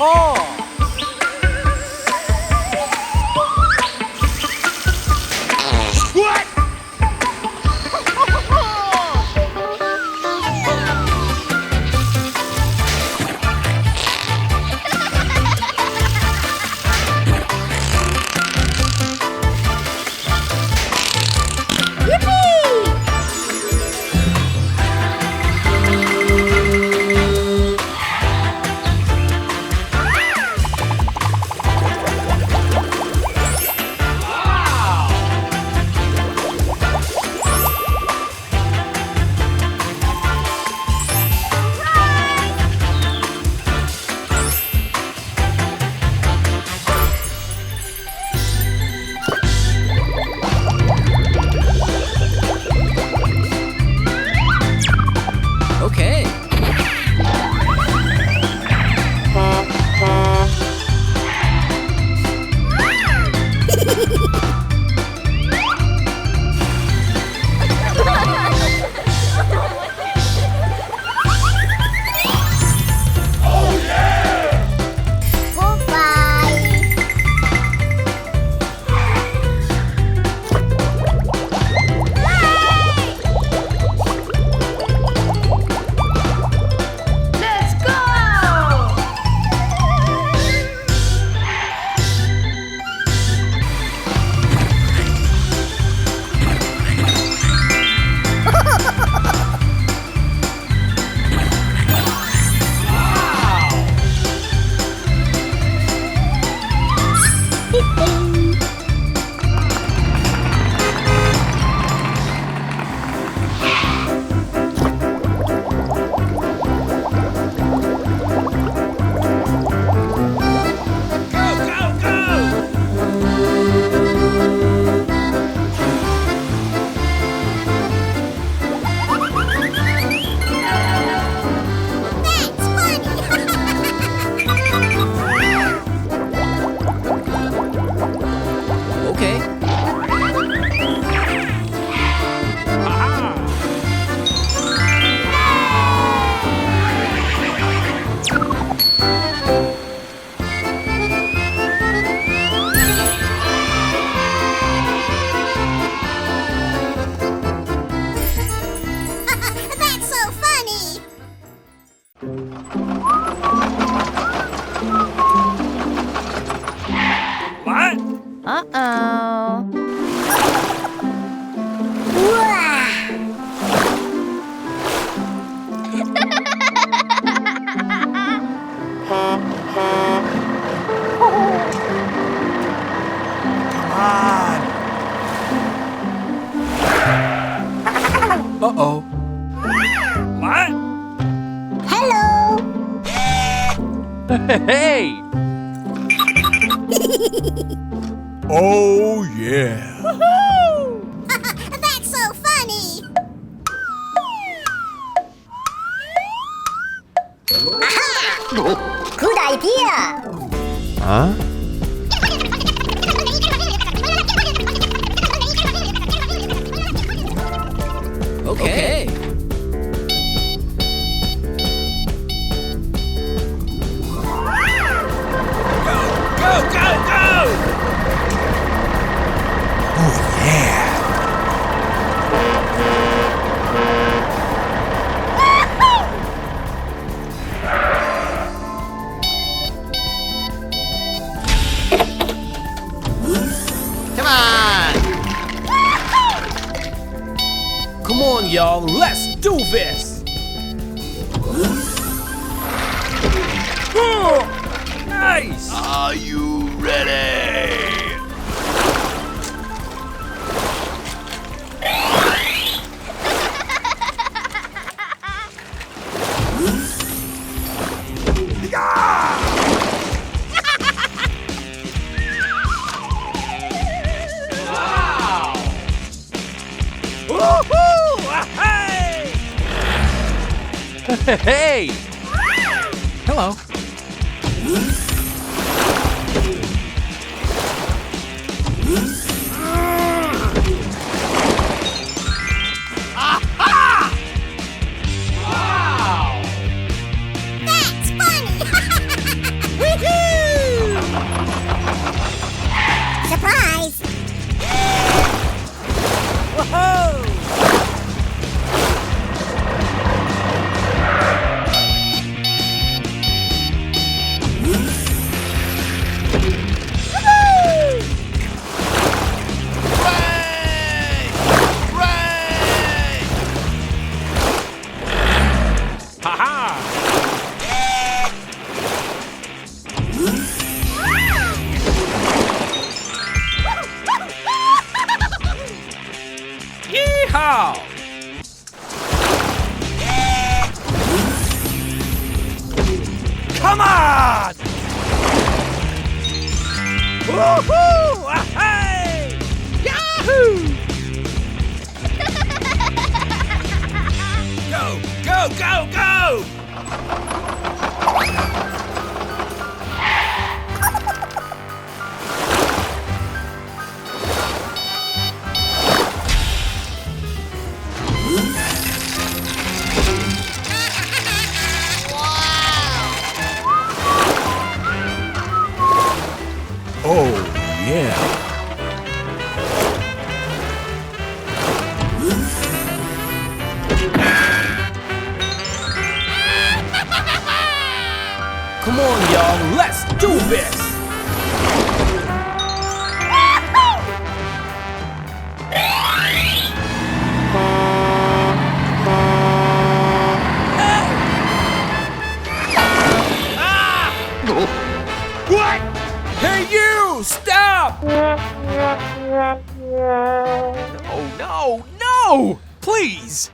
Uh-oh. What? Hello. Hey! Oh, yeah. That's so funny. Aha! Good idea. Huh? Okay. Go, go, go! Oh, yeah. Come on! Come on, y'all, let's do this! Nice! Are you ready? Wow! Woohoo! Hey! Hey! Hello. Wow! That's funny. Go, go, go! Oh, yeah. Come on, y'all, let's do this! What? Hey, you! Stop! Oh, no, no! Please!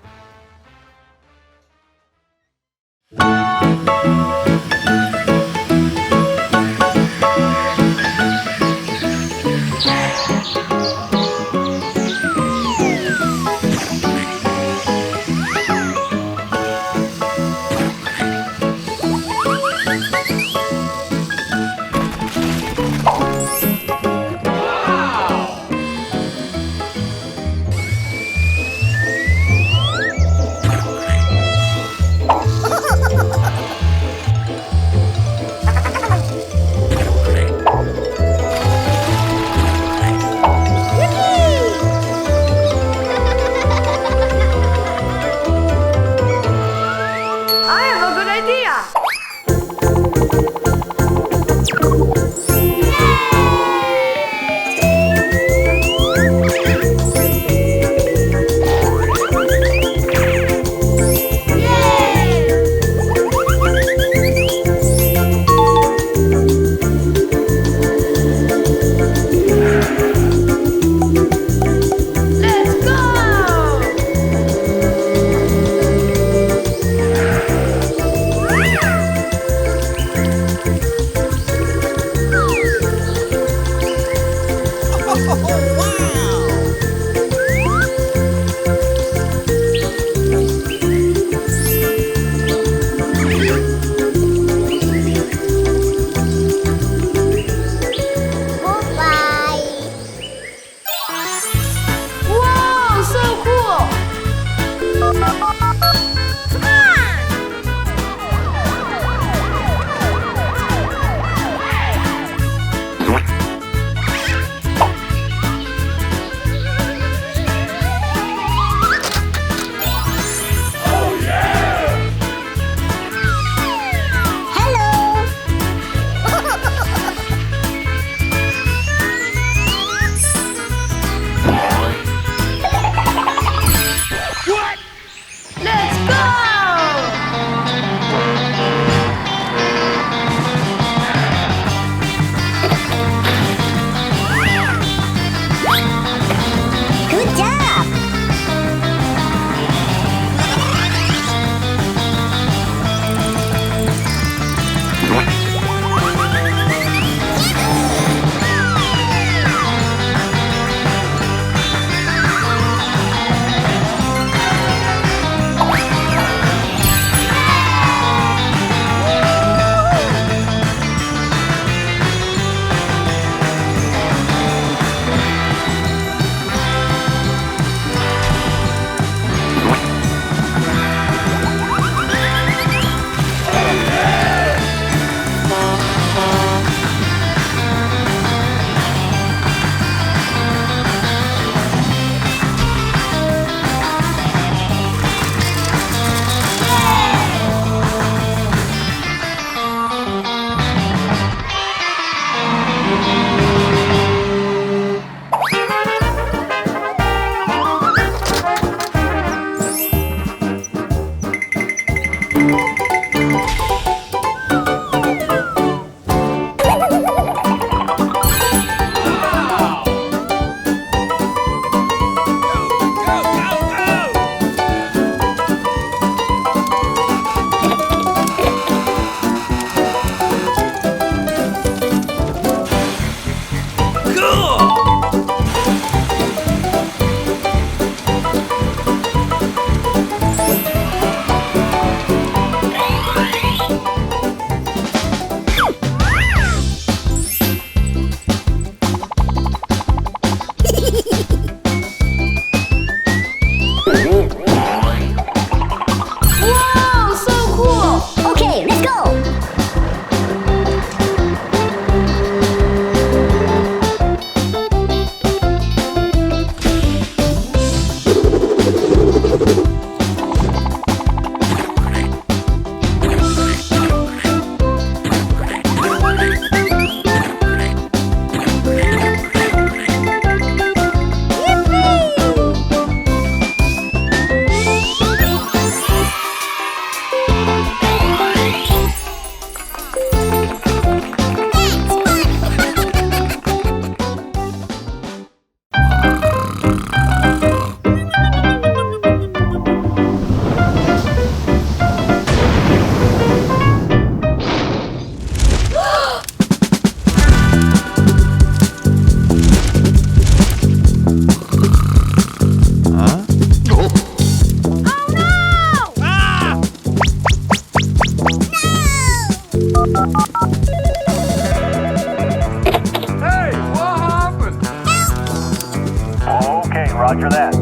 Roger that.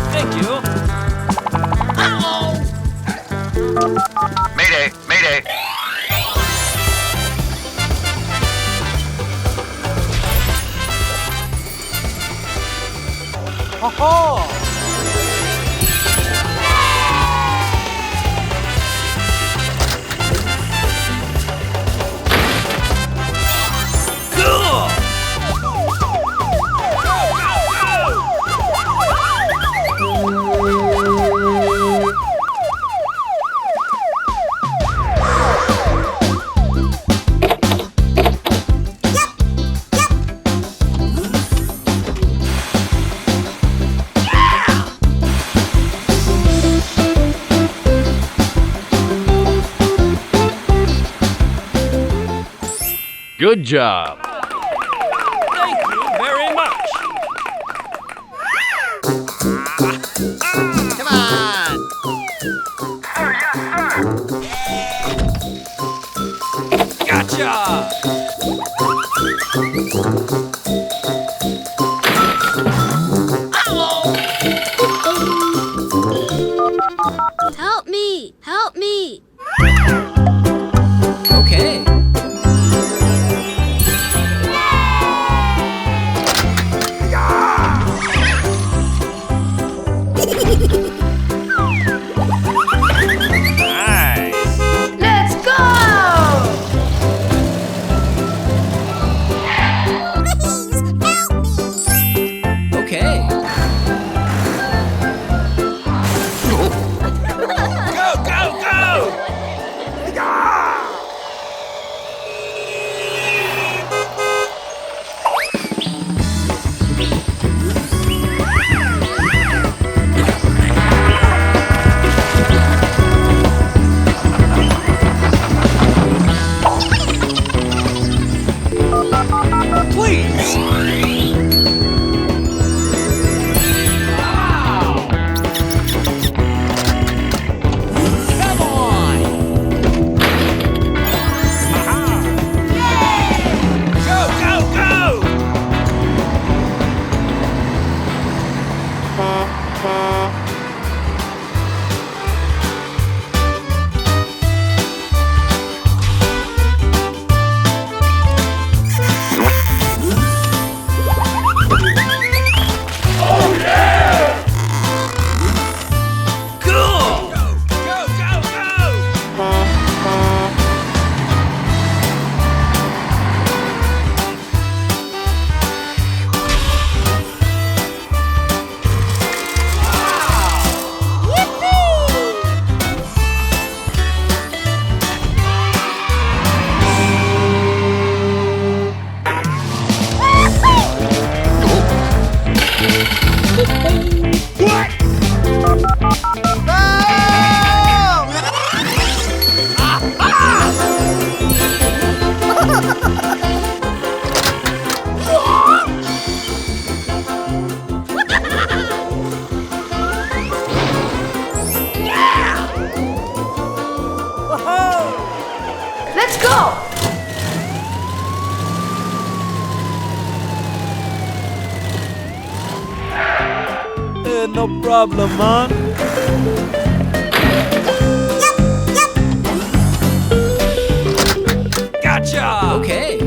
Thank you. Mayday, mayday. Good job. Thank you very much. Come on. Gotcha. Help me! Help me! Okay. Nice. Let's go! Please help me. Okay. Go, go, go! Please. Come on! Go, go, go! Cool! Go, go, go! Let's go! No problem, man. Gotcha! Okay.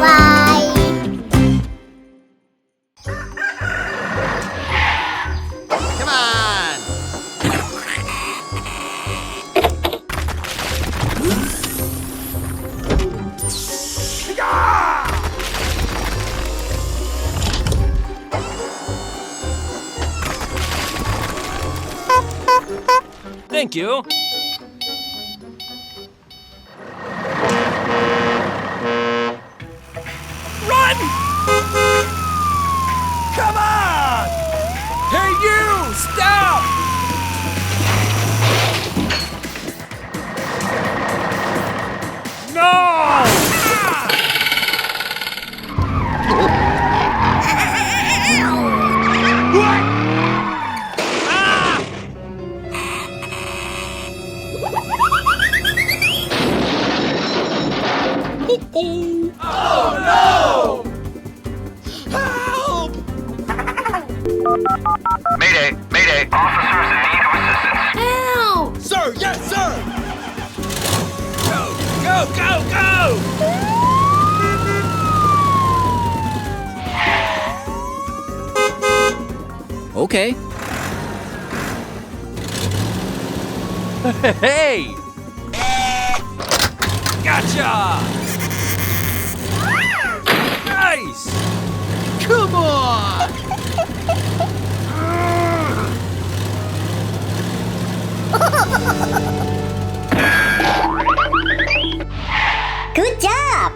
Bye. Come on. Thank you. Run! Come on! Mayday, mayday. Officers in need of assistance. Ow! Sir, yes, sir! Go, go, go, go! Okay. Hey! Gotcha! Nice! Come on! Good job!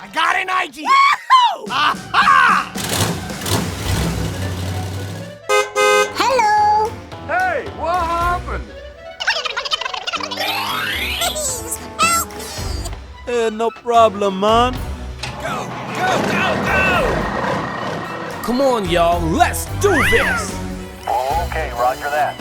I got an idea. Hello! Hey, what happened? Please help me! No problem, man. Go, go, go, go! Come on, y'all, let's do this! Okay, roger that.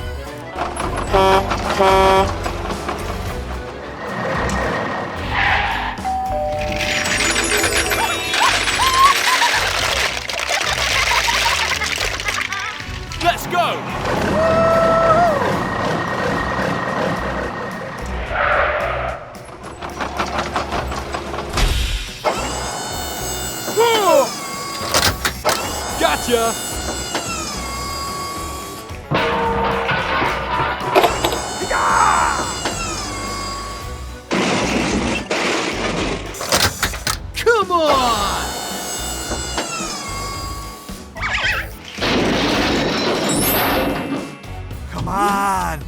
Let's go! Gotcha! Come on! Come on.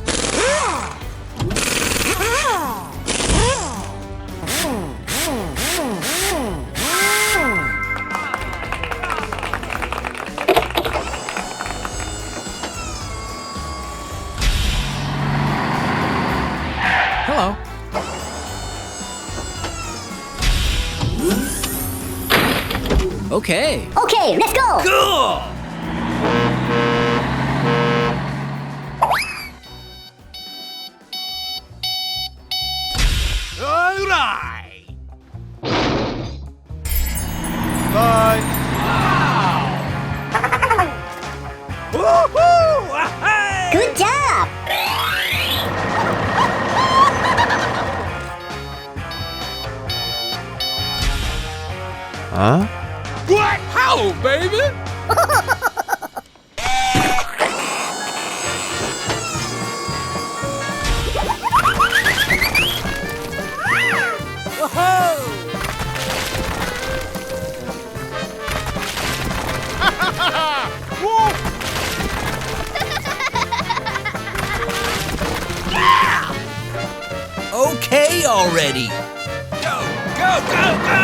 Hello. Okay. Okay, let's go! Cool! All right! Bye. Woohoo! Hey! Good job! Huh? What? How, baby? Okay already. Go, go, go, go!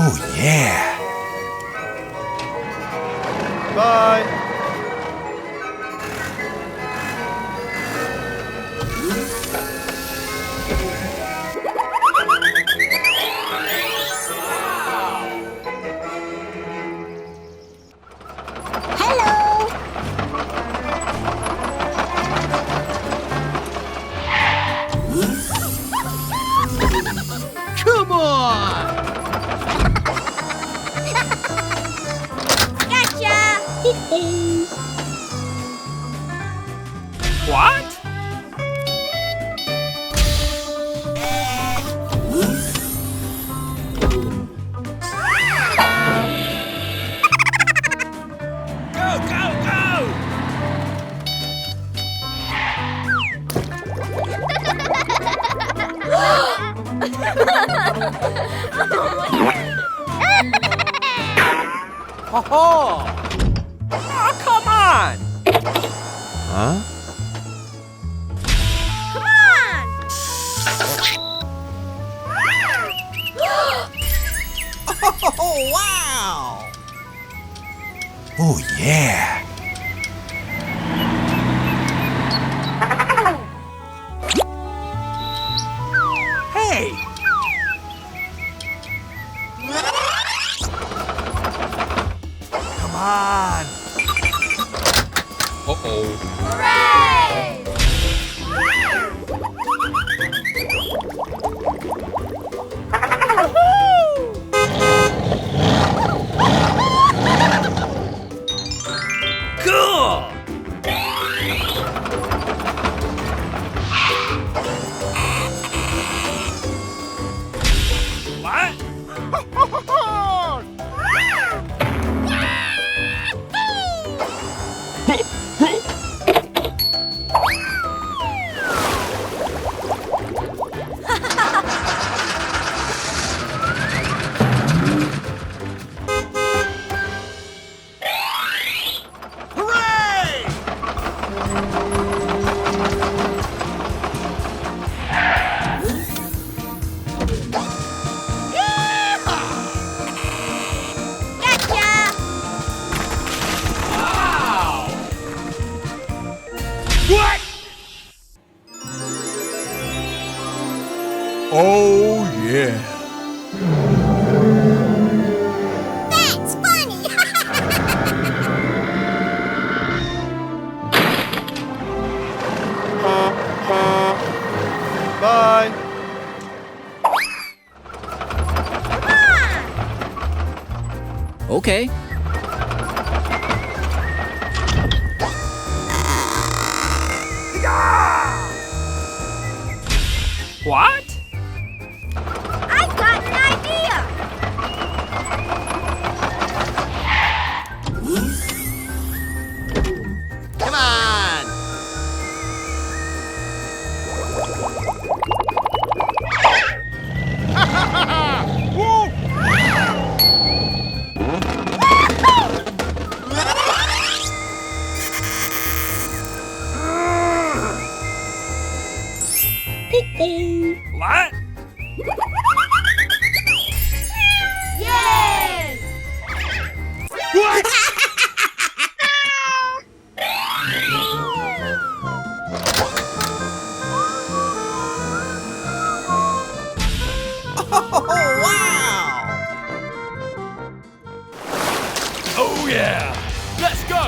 Oh, yeah. Bye. Hello! Come on! Gotcha! What? Go, go, go! Ho ho! on! Huh? Oh, wow! Oh, yeah. Hey! Come on. Hooray! Cool! What? Gotcha! What? Oh, yeah. That's funny! Bye. Okay. What? I've got an idea! Come on! What? Yay! What? Oh, wow! Oh yeah! Let's go!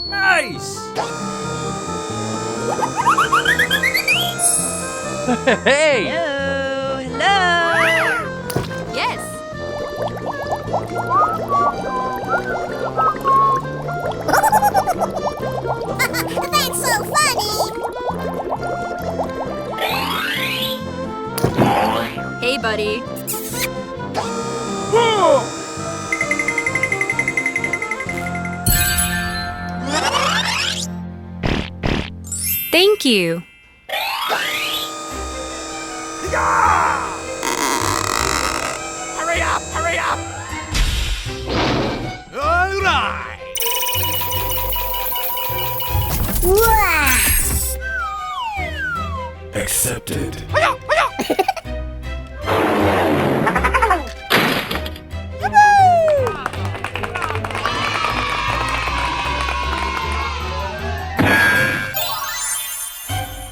Nice! Hey! Yes! That's so funny! Hey, buddy. Thank you. Hurry up! Hurry up! All right! Wow! Accepted.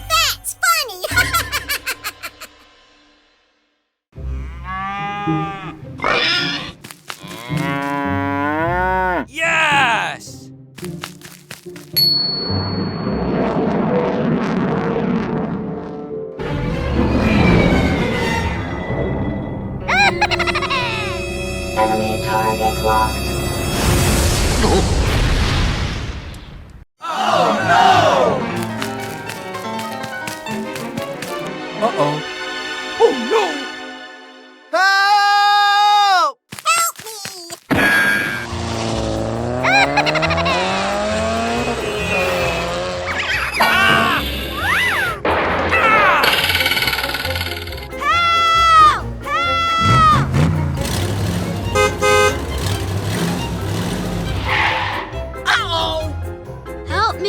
That's funny! Yes! Enemy target lost. Uh-oh. Help! Help me!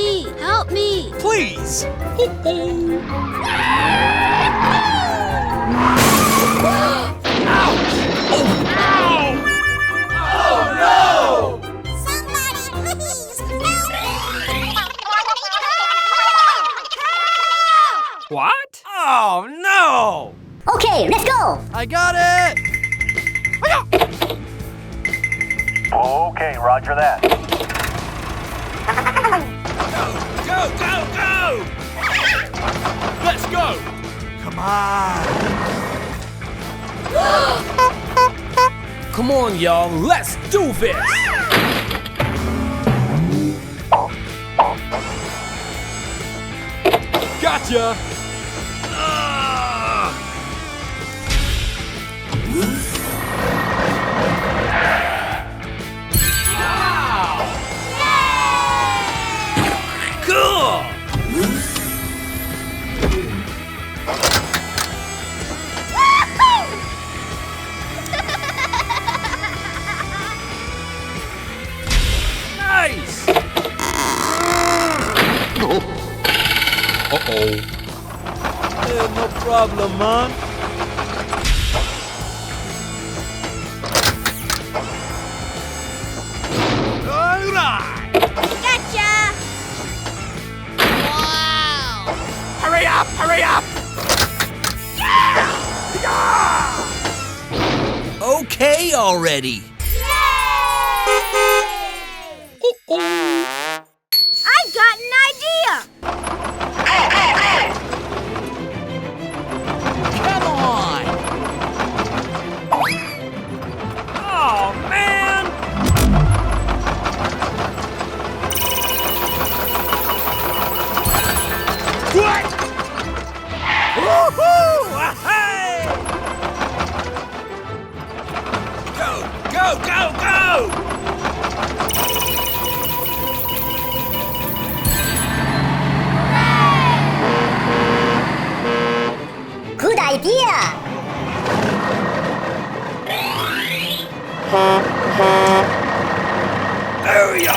me! Help me! Please. Somebody please help me! What? Oh no! Okay, let's go! I got it! Okay, roger that. Go, go, go! Let's go! Come on. Come on, y'all, let's do this! Gotcha! Cool! Nice! Uh-oh. No problem, man. All right. Gotcha! Hurry up! Hurry up! Okay already. I've got an idea! Come on! Oh, man! What? Woohoo! Hey! Go, go, go! Good idea! There we are!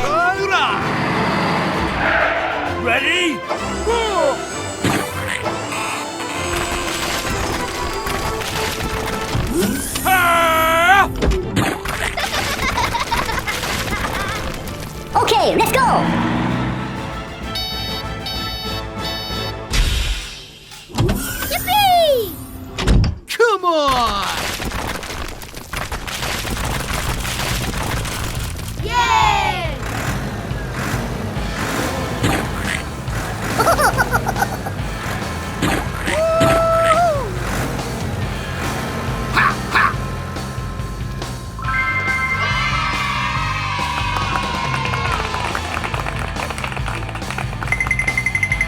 All right. Ready? Ah! Okay, let's go! Yippee! Come on! Yay!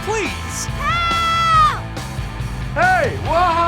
Please. Help! Hey, what